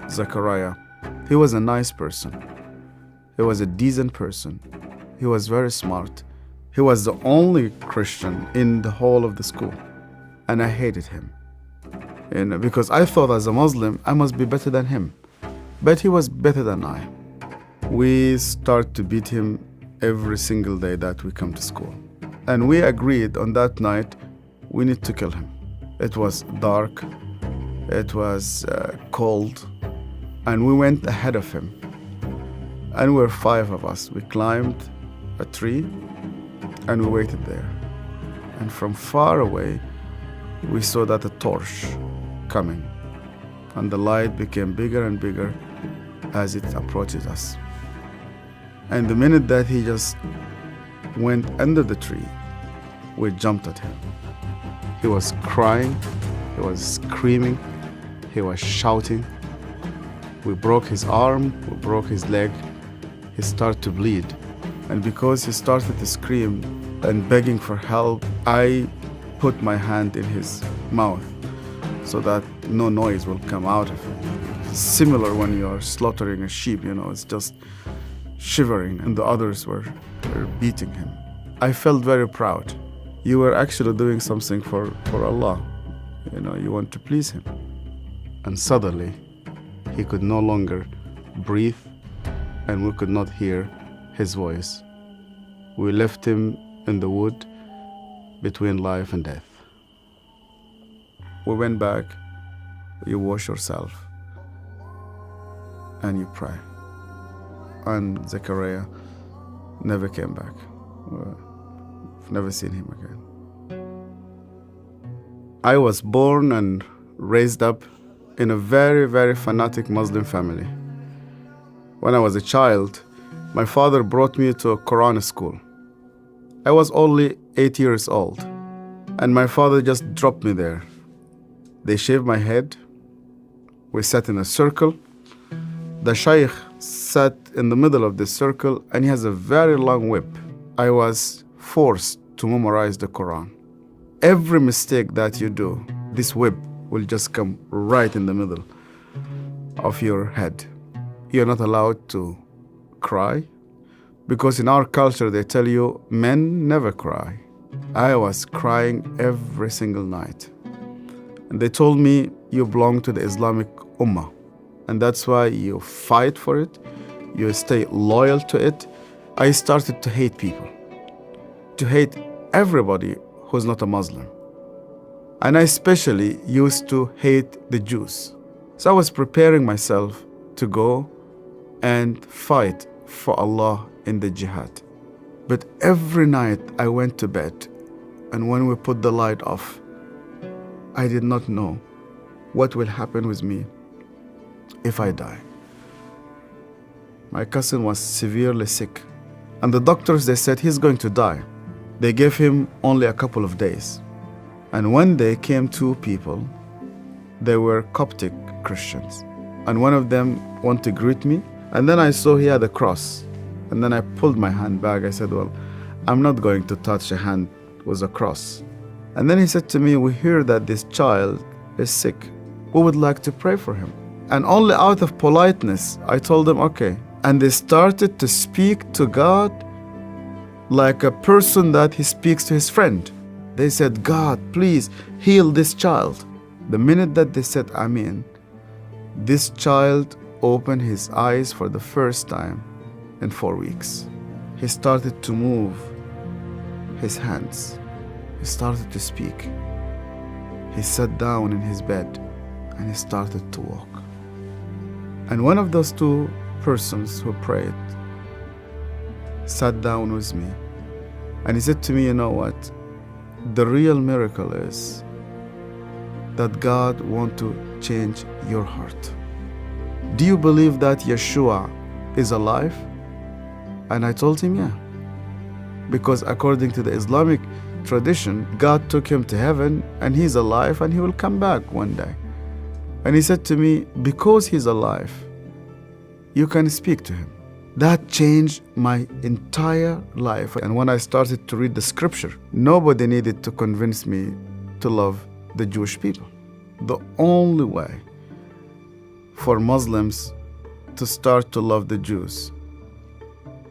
Zechariah. He was a nice person. He was a decent person. He was very smart. He was the only Christian in the whole of the school. And I hated him. And because I thought as a Muslim, I must be better than him. But he was better than I. We start to beat him every single day that we come to school. And we agreed on that night, we need to kill him. It was dark. It was cold. And we went ahead of him. And we were 5 of us. We climbed a tree and we waited there. And from far away, we saw that a torch coming. And the light became bigger and bigger as it approached us. And the minute that he just went under the tree, we jumped at him. He was crying, he was screaming, he was shouting. We broke his arm, we broke his leg. He started to bleed. And because he started to scream and begging for help, I put my hand in his mouth so that no noise will come out of him. Similar when you are slaughtering a sheep, it's just shivering, and the others were beating him. I felt very proud. You were actually doing something for Allah. You want to please Him. And suddenly, he could no longer breathe, and we could not hear his voice. We left him in the wood between life and death. We went back, you wash yourself, and you pray. And Zechariah never came back. I've never seen him again. I was born and raised up in a very, very fanatic Muslim family. When I was a child, my father brought me to a Quran school. I was only 8 years old, and my father just dropped me there. They shaved my head. We sat in a circle. The shaykh sat in the middle of the circle, and he has a very long whip. I was forced to memorize the Quran. Every mistake that you do, this whip will just come right in the middle of your head. You're not allowed to cry, because in our culture they tell you men never cry. I was crying every single night. And they told me you belong to the Islamic Ummah, and that's why you fight for it, you stay loyal to it. I started to hate people, to hate everybody who's not a Muslim. And I especially used to hate the Jews. So I was preparing myself to go and fight for Allah in the jihad. But every night I went to bed, and when we put the light off, I did not know what will happen with me if I die. My cousin was severely sick, and the doctors, they said he's going to die. They gave him only a couple of days. And one day came 2 people. They were Coptic Christians. And one of them wanted to greet me. And then I saw he had a cross. And then I pulled my hand back. I said, well, I'm not going to touch a hand with a cross. And then he said to me, we hear that this child is sick. We would like to pray for him. And only out of politeness, I told them, okay. And they started to speak to God like a person that he speaks to his friend. They said, God, please heal this child. The minute that they said Amen, this child opened his eyes for the first time in 4 weeks. He started to move his hands. He started to speak. He sat down in his bed and he started to walk. And one of those 2 persons who prayed sat down with me, and he said to me, you know what? The real miracle is that God wants to change your heart. Do you believe that Yeshua is alive? And I told him, yeah. Because according to the Islamic tradition, God took him to heaven and he's alive and he will come back one day. And he said to me, because he's alive, you can speak to him. That changed my entire life. And when I started to read the scripture, nobody needed to convince me to love the Jewish people. The only way for Muslims to start to love the Jews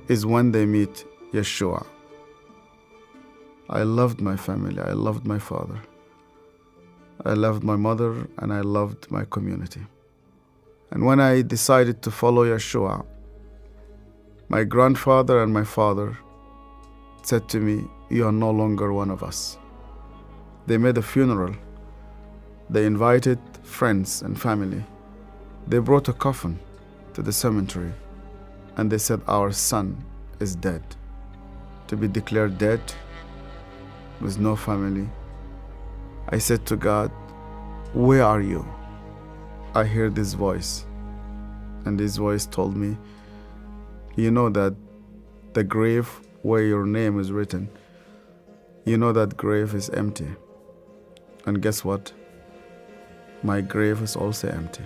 is when they meet Yeshua. I loved my family, I loved my father, I loved my mother, and I loved my community. And when I decided to follow Yeshua, my grandfather and my father said to me, "You are no longer one of us." They made a funeral. They invited friends and family. They brought a coffin to the cemetery, and they said, "Our son is dead." To be declared dead with no family, I said to God, "Where are you?" I heard this voice, and this voice told me, "You know that the grave where your name is written, you know that grave is empty. And guess what? My grave is also empty."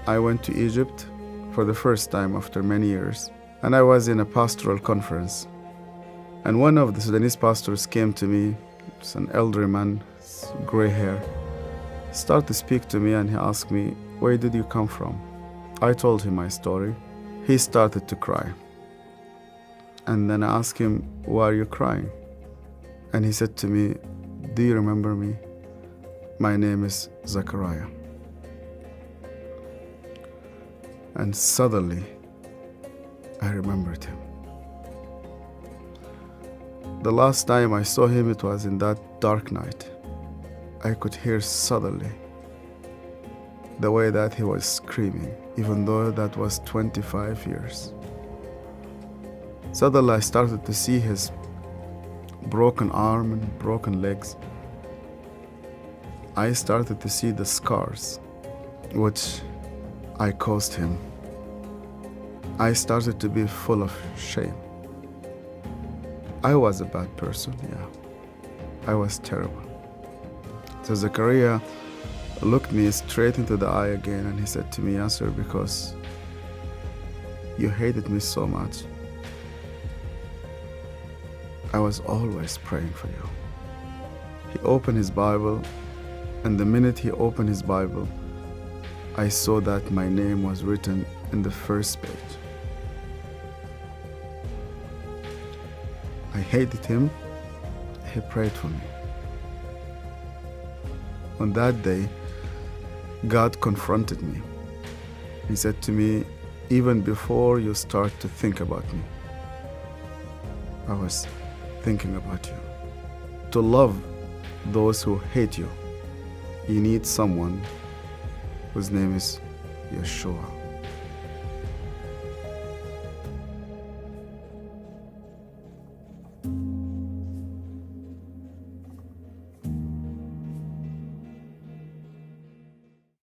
I went to Egypt for the first time after many years, and I was in a pastoral conference. And one of the Sudanese pastors came to me, it's an elderly man, gray hair, started to speak to me, and he asked me, "Where did you come from?" I told him my story. He started to cry. And then I asked him, "Why are you crying?" And he said to me, "Do you remember me? My name is Zachariah." And suddenly, I remembered him. The last time I saw him, it was in that dark night. I could hear suddenly the way that he was screaming, even though that was 25 years. Suddenly I started to see his broken arm and broken legs. I started to see the scars which I caused him. I started to be full of shame. I was a bad person, yeah. I was terrible. So Zechariah looked me straight into the eye again, and he said to me, "Yasser, because you hated me so much, I was always praying for you." He opened his Bible, and the minute he opened his Bible, I saw that my name was written in the first page. I hated him. He prayed for me. On that day, God confronted me. He said to me, "Even before you start to think about me, I was thinking about you. To love those who hate you, you need someone whose name is Yeshua."